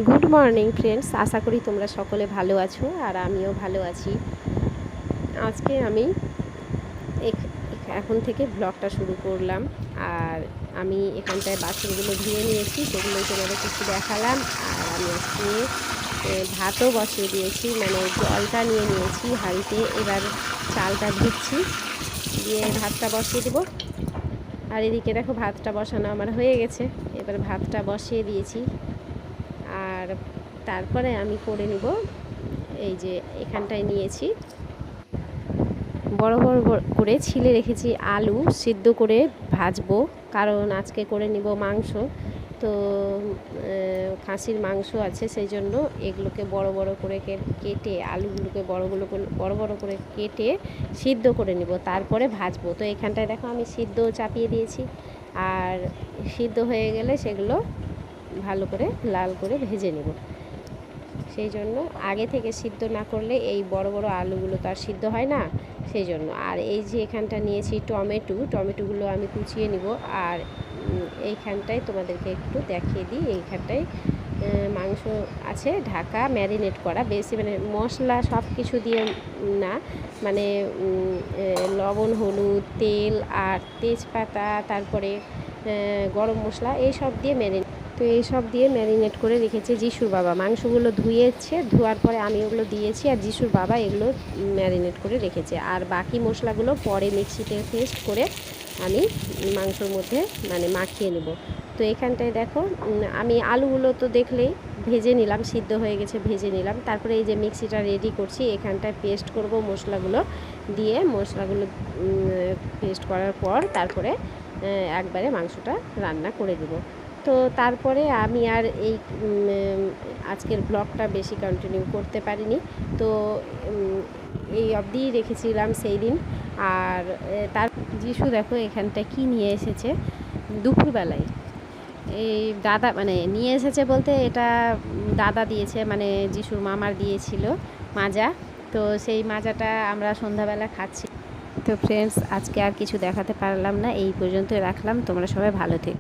Good morning friends, আশা করি তোমরা সকলে ভালো আছো আর আমিও ভালো আছি। আজকে আমি এখন থেকে ব্লগটা শুরু করলাম। আর আমি এখানটায় বাসনগুলো ধুয়ে নিয়েছি, সেগুলোই তোমাদের কিছু দেখালাম। আর আমি আজকে ভাতও বসিয়ে দিয়েছি, মানে জলটা নিয়ে নিয়েছি হাঁড়িতে। এবার চালটা ধুচ্ছি, দিয়ে ভাতটা বসিয়ে দেবো। আর এদিকে দেখো ভাতটা বসানো আমার হয়ে গেছে। এবার ভাতটা বসিয়ে দিয়েছি। আর তারপরে আমি করে নিব, এই যে এখানটায় নিয়েছি বড় বড় করে ছিলে রেখেছি আলু, সিদ্ধ করে ভাজবো, কারণ আজকে করে নিব মাংস। তো খাসির মাংস আছে, সেই জন্য এগুলোকে বড় বড় করে কেটে আলুগুলোকে বড় বড় করে কেটে সিদ্ধ করে নিব, তারপরে ভাজবো। তো এখানটায় দেখো আমি সিদ্ধ চাপিয়ে দিয়েছি। আর সিদ্ধ হয়ে গেলে সেগুলো ভালো করে লাল করে ভেজে নেব। সেই জন্য আগে থেকে সিদ্ধ না করলে এই বড় বড় আলুগুলো তো আর সিদ্ধ হয় না, সেই জন্য। আর এই যে এখানটা নিয়েছি টমেটোগুলো আমি কুচিয়ে নিব। আর এইখানটায় তোমাদেরকে একটু দেখিয়ে দিই, এইখানটায় মাংস আছে ঢাকা ম্যারিনেট করা, বেশি মানে মশলা সব কিছু দিয়ে না, মানে লবণ, হলুদ, তেল আর তেজপাতা, তারপরে গরম মশলা, এইসব দিয়ে এইসব দিয়ে ম্যারিনেট করে রেখেছে যিশুর বাবা। মাংসগুলো ধোয়ার পরে আমি ওগুলো দিয়েছি, আর যিশুর বাবা এগুলো ম্যারিনেট করে রেখেছে। আর বাকি মশলাগুলো পরে মিক্সিতে পেস্ট করে আমি মাংসর মধ্যে মানে মাখিয়ে নেব। তো এখানটায় দেখো আমি আলুগুলো তো দেখলেই ভেজে নিলাম, সিদ্ধ হয়ে গেছে, ভেজে নিলাম। তারপরে এই যে মিক্সিটা রেডি করছি, এখানটায় পেস্ট করব মশলাগুলো দিয়ে। মশলাগুলো পেস্ট করার পর তারপরে একবারে মাংসটা রান্না করে দেব। তো তারপরে আমি আর আজকের ব্লগটা বেশি কন্টিনিউ করতে পারিনি। তো এই অবধি রেখেছিলাম সেই দিন। আর তার যিশু দেখো এখানটায় কি নিয়ে এসেছে দুপুরবেলায়। এই দাদা মানে নিয়ে এসেছে বলতে, এটা দাদা দিয়েছে, মানে যিশুর মামার দিয়েছিল মাজা। তো সেই মাজাটা আমরা সন্ধ্যাবেলা খাচ্ছি। তো ফ্রেন্ডস, আজকে আর কিছু দেখাতে পারলাম না, এই পর্যন্তই রাখলাম। তোমরা সবাই ভালো থেকো।